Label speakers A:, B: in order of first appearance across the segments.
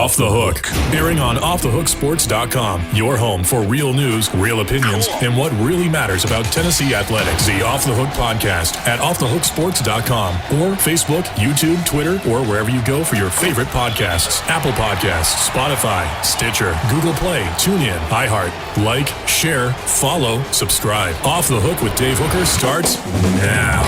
A: Off the Hook, airing on offthehooksports.com. Your home for real news, real opinions, and what really matters about Tennessee athletics. The Off the Hook podcast at offthehooksports.com or Facebook, YouTube, Twitter, or wherever you go for your favorite podcasts. Apple Podcasts, Spotify, Stitcher, Google Play, TuneIn, iHeart. Like, share, follow, subscribe. Off the Hook with Dave Hooker starts now.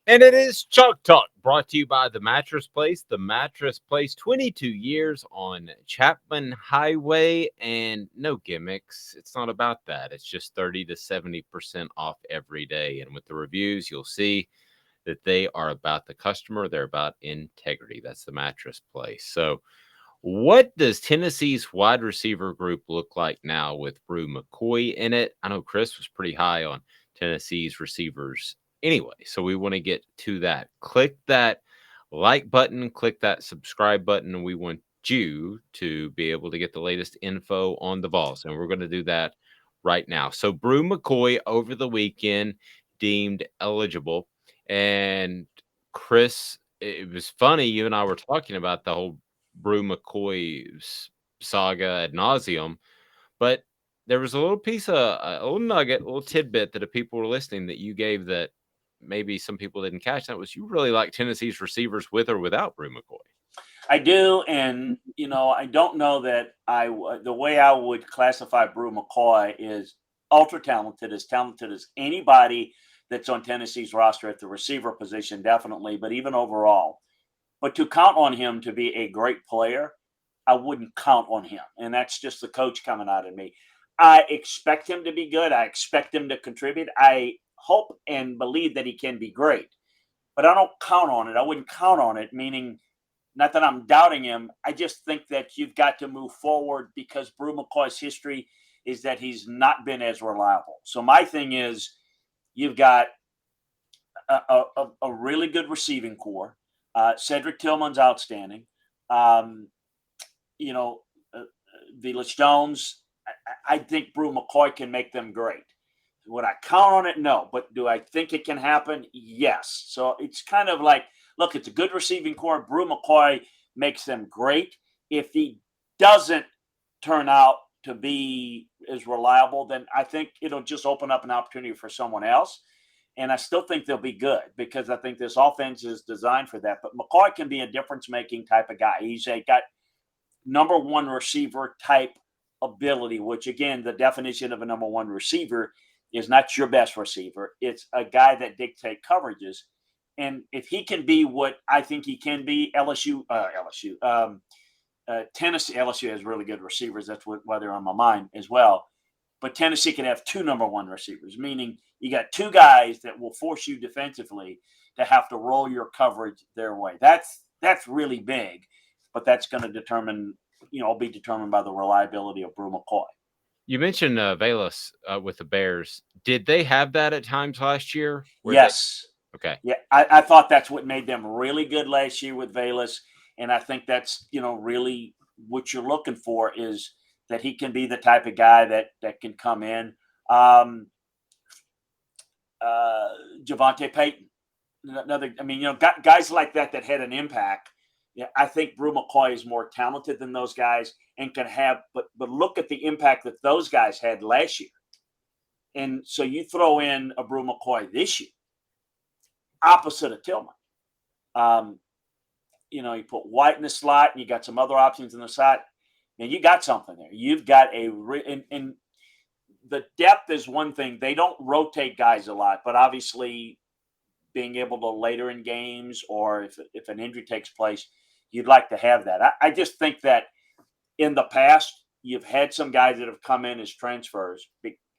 B: And it is Chalk Talk, brought to you by The Mattress Place. The Mattress Place, 22 years on Chapman Highway, and no gimmicks. It's not about that. It's just 30 to 70% off every day. And with the reviews, you'll see that they are about the customer. They're about integrity. That's The Mattress Place. So what does Tennessee's wide receiver group look like now with Bru McCoy in it? I know Chris was pretty high on Tennessee's receivers anyway, so we want to get to that. Click that like button, click that subscribe button, and we want you to be able to get the latest info on the Vols, and we're going to do that right now. So Bru McCoy over the weekend deemed eligible, and Chris, it was funny, you and I were talking about the whole Bru McCoy saga ad nauseum, but there was a little piece of a little nugget, a little tidbit that the people were listening that you gave that maybe some people didn't catch. That was you really like Tennessee's receivers with or without Bru McCoy.
C: I do, and I don't know that the way I would classify Bru McCoy is ultra talented as anybody that's on Tennessee's roster at the receiver position, definitely, but even overall. But to count on him to be a great player, I wouldn't count on him, and that's just the coach coming out of me. I expect him to be good. I expect him to contribute. I hope and believe that he can be great, but I don't count on it. I wouldn't count on it, meaning not that I'm doubting him. I just think that you've got to move forward because Bru McCoy's history is that he's not been as reliable. So my thing is you've got a really good receiving core. Cedric Tillman's outstanding. Velus Jones, I think Bru McCoy can make them great. Would I count on it? No. But do I think it can happen? Yes. So it's kind of like, look, it's a good receiving core. Bru McCoy makes them great. If he doesn't turn out to be as reliable, then I think it'll just open up an opportunity for someone else. And I still think they'll be good because I think this offense is designed for that. But McCoy can be a difference-making type of guy. He's got number one receiver type ability, which, again, the definition of a number one receiver is not your best receiver. It's a guy that dictates coverages. And if he can be what I think he can be, Tennessee, LSU has really good receivers. That's why they're on my mind as well. But Tennessee can have two number one receivers, meaning you got two guys that will force you defensively to have to roll your coverage their way. That's really big, but that's going to be determined by the reliability of Bru McCoy.
B: You mentioned Velus with the Bears. Did they have that at times last year?
C: Yes.
B: Okay.
C: Yeah, I thought that's what made them really good last year with Velus, and I think that's really what you're looking for is that he can be the type of guy that can come in. Javonte Payton, guys like that had an impact. Yeah, I think Bru McCoy is more talented than those guys and can have, but look at the impact that those guys had last year. And so you throw in a Bru McCoy this year, opposite of Tillman. You put White in the slot and you got some other options in the slot, and you got something there. You've got and the depth is one thing. They don't rotate guys a lot, but obviously being able to later in games or if an injury takes place, you'd like to have that. I just think that in the past, you've had some guys that have come in as transfers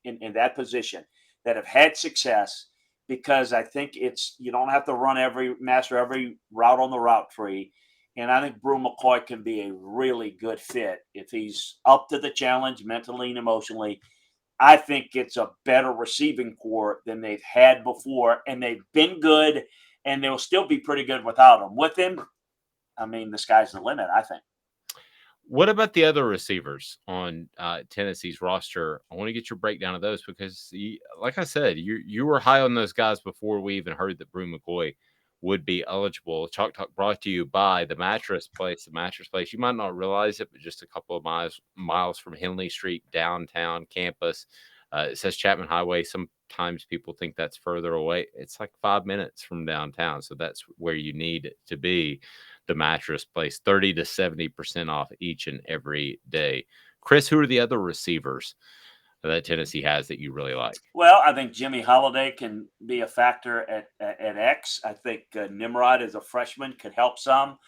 C: in that position that have had success because I think you don't have to master every route on the route tree. And I think Bru McCoy can be a really good fit if he's up to the challenge mentally and emotionally. I think it's a better receiving core than they've had before, and they've been good, and they'll still be pretty good without him. With him, the sky's the limit, I think.
B: What about the other receivers on Tennessee's roster? I want to get your breakdown of those because, like I said, you were high on those guys before we even heard that Bru McCoy would be eligible. Chalk Talk brought to you by the Mattress Place. The Mattress Place, you might not realize it, but just a couple of miles from Henley Street, downtown campus. It says Chapman Highway. Sometimes people think that's further away. It's like 5 minutes from downtown. So that's where you need to be. The Mattress Place, 30 to 70% off each and every day. Chris, who are the other receivers that Tennessee has that you really like?
C: Well, I think Jimmy Holiday can be a factor at X. I think Nimrod as a freshman could help some.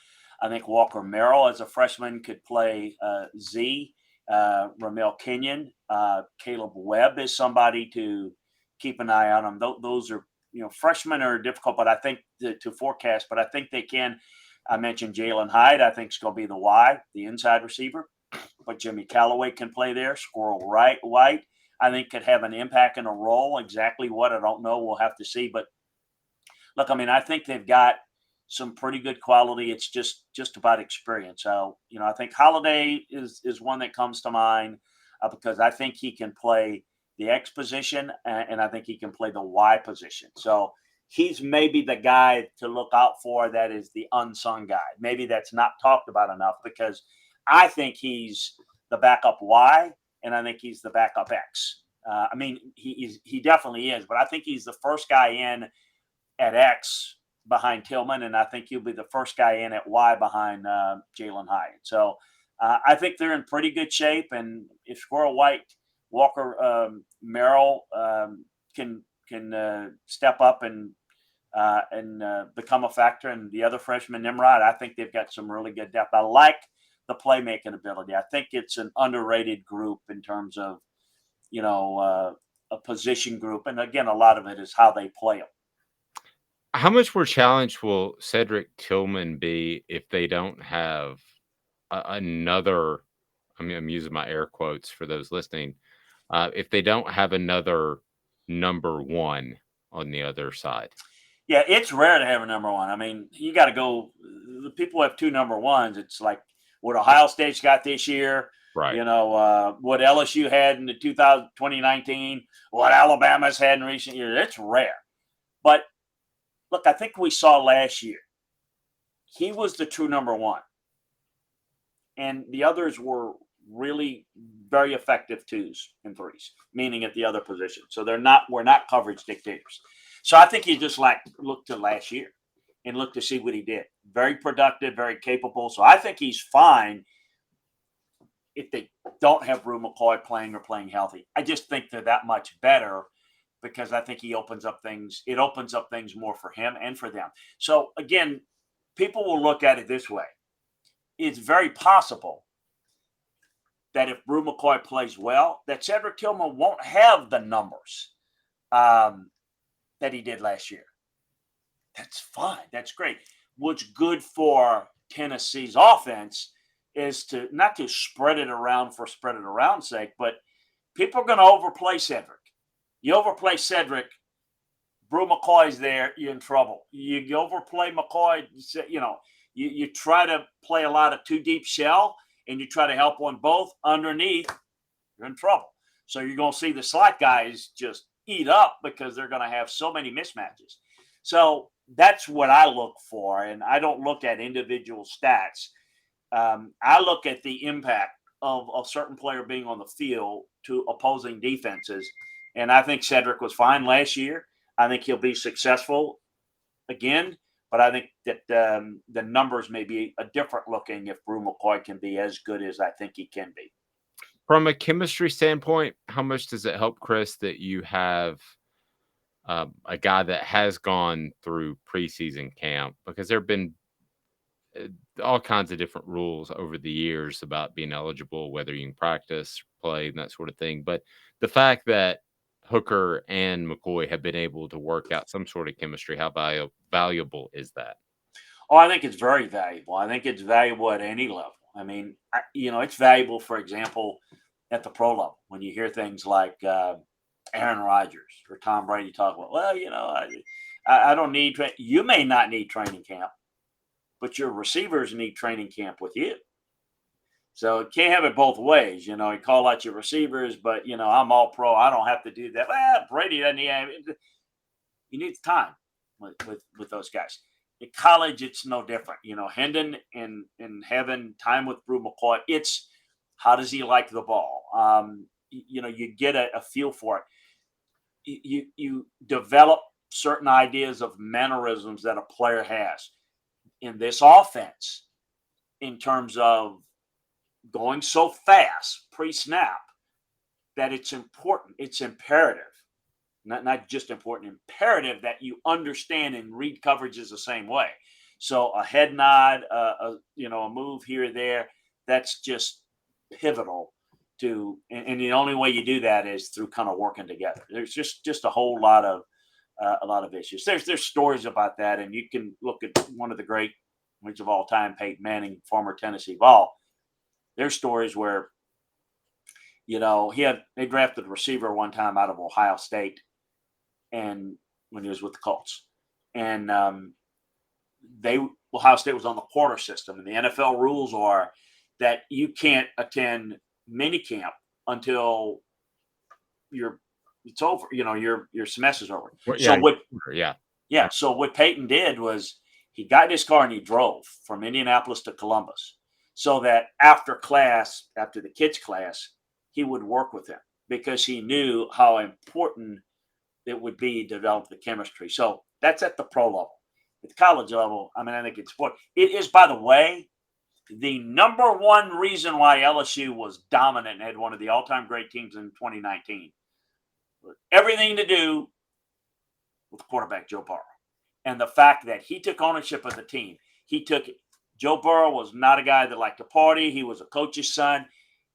C: I think Walker Merrill as a freshman could play Z. Ramel Kenyon, Caleb Webb is somebody to keep an eye on them. Those are, freshmen are difficult, but I think to forecast, but I think they can. I mentioned Jalen Hyde. I think it's going to be the Y, the inside receiver, but Jimmy Callaway can play there. Squirrel White, I think, could have an impact and a role. Exactly what, I don't know. We'll have to see. But look, I think they've got some pretty good quality. It's just about experience. So, I think Holiday is one that comes to mind because I think he can play the X position and I think he can play the Y position. So he's maybe the guy to look out for that is the unsung guy. Maybe that's not talked about enough because I think he's the backup Y and I think he's the backup X. He definitely is, but I think he's the first guy in at X behind Tillman, and I think he'll be the first guy in at Y behind Jalen Hyde. So I think they're in pretty good shape, and if Squirrel White, Walker Merrill can step up and become a factor, and the other freshman Nimrod, I think they've got some really good depth. I like the playmaking ability. I think it's an underrated group in terms of a position group, and again, a lot of it is how they play them.
B: How much more challenged will Cedric Tillman be if they don't have another? I'm using my air quotes for those listening. If they don't have another number one on the other side.
C: Yeah, it's rare to have a number one. You got to go. The people have two number ones. It's like what Ohio State's got this year.
B: Right.
C: What LSU had in the 2019, what Alabama's had in recent years. It's rare. But look, I think we saw last year, he was the true number one. And the others were really very effective twos and threes, meaning at the other position. So we're not coverage dictators. So I think you just look to last year and look to see what he did. Very productive, very capable. So I think he's fine if they don't have Bru McCoy playing healthy. I just think they're that much better because I think it opens up things more for him and for them. So again, people will look at it this way. It's very possible that if Bru McCoy plays well, that Cedric Tillman won't have the numbers that he did last year. That's fine. That's great. What's good for Tennessee's offense is to not to spread it around for spread it around's sake, but people are going to overplay Cedric. You overplay Cedric, Bru McCoy's there, you're in trouble. You overplay McCoy, you try to play a lot of two deep shell and you try to help on both underneath, you're in trouble. So you're going to see the slot guys just eat up because they're going to have so many mismatches. So that's what I look for, and I don't look at individual stats. I look at the impact of a certain player being on the field to opposing defenses, and I think Cedric was fine last year. I think he'll be successful again, but I think that the numbers may be a different looking if Bru McCoy can be as good as I think he can be.
B: From a chemistry standpoint, how much does it help, Chris, that you have a guy that has gone through preseason camp? Because there have been all kinds of different rules over the years about being eligible, whether you can practice, play, and that sort of thing. But the fact that Hooker and McCoy have been able to work out some sort of chemistry, how valuable is that?
C: Oh, I think it's very valuable. I think it's valuable at any level. It's valuable, for example, at the pro level when you hear things like Aaron Rodgers or Tom Brady talk about, I don't need you may not need training camp, but your receivers need training camp with you. So it can't have it both ways. You call out your receivers, but, I'm all pro. I don't have to do that. Well, Brady doesn't need – you need time with those guys. in college, it's no different. Hendon and having time with Bru McCoy, it's how does he like the ball? You get a feel for it. You develop certain ideas of mannerisms that a player has in this offense in terms of going so fast pre-snap that it's important. It's imperative. Not just important, imperative that you understand and read coverages the same way. So a head nod, a move here or there, that's just pivotal to, and the only way you do that is through kind of working together. There's just a whole lot of issues. There's stories about that, and you can look at one of the great ones of all time, Peyton Manning, former Tennessee Vol. There's stories where, they drafted a receiver one time out of Ohio State, and when he was with the Colts, and Ohio State was on the quarter system, and the NFL rules are that you can't attend minicamp until it's over. Your semester's over. So what Peyton did was he got in his car and he drove from Indianapolis to Columbus, so that after the kids' class, he would work with them because he knew how important it would be to develop the chemistry. So that's at the pro level. At the college level, I think it's important. It is, by the way, the number one reason why LSU was dominant and had one of the all-time great teams in 2019. Everything to do with quarterback Joe Burrow. And the fact that he took ownership of the team. Joe Burrow was not a guy that liked to party. He was a coach's son.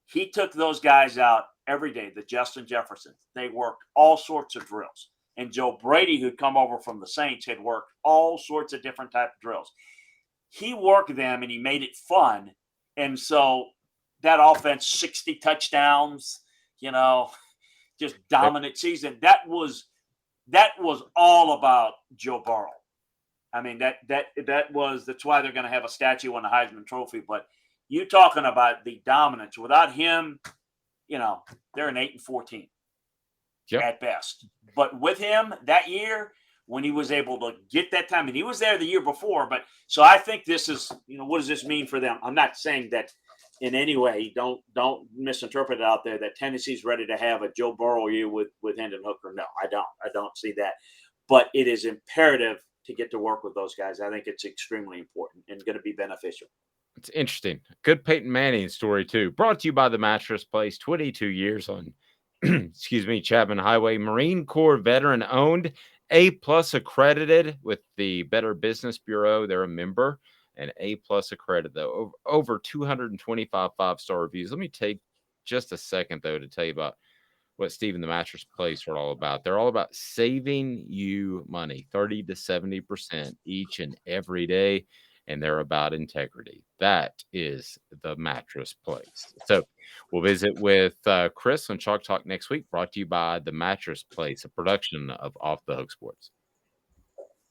C: He took those guys out every day, the Justin Jeffersons. They worked all sorts of drills. And Joe Brady, who'd come over from the Saints, had worked all sorts of different type of drills. He worked them and he made it fun. And so that offense, 60 touchdowns, just dominant season. That was all about Joe Burrow. That's why they're going to have a statue on the Heisman Trophy. But you talking about the dominance. Without him, they're an 8-4 team at best. But with him that year, when he was able to get that time, and he was there the year before. But so I think this is, what does this mean for them? I'm not saying that in any way. Don't misinterpret it out there that Tennessee's ready to have a Joe Burrow year with Hendon Hooker. No, I don't see that. But it is imperative to get to work with those guys. I think it's extremely important and going to be beneficial.
B: It's interesting. Good Peyton Manning story, too. Brought to you by the Mattress Place. 22 years on, Chapman Highway. Marine Corps veteran owned, A+ accredited with the Better Business Bureau. They're a member, and A+ accredited, though. Over 225 5-star reviews. Let me take just a second, though, to tell you about what Steve and the Mattress Place are all about. They're all about saving you money, 30 to 70% each and every day. And they're about integrity. That is the Mattress Place. So we'll visit with Chris on Chalk Talk next week, brought to you by the Mattress Place, a production of Off the Hook Sports.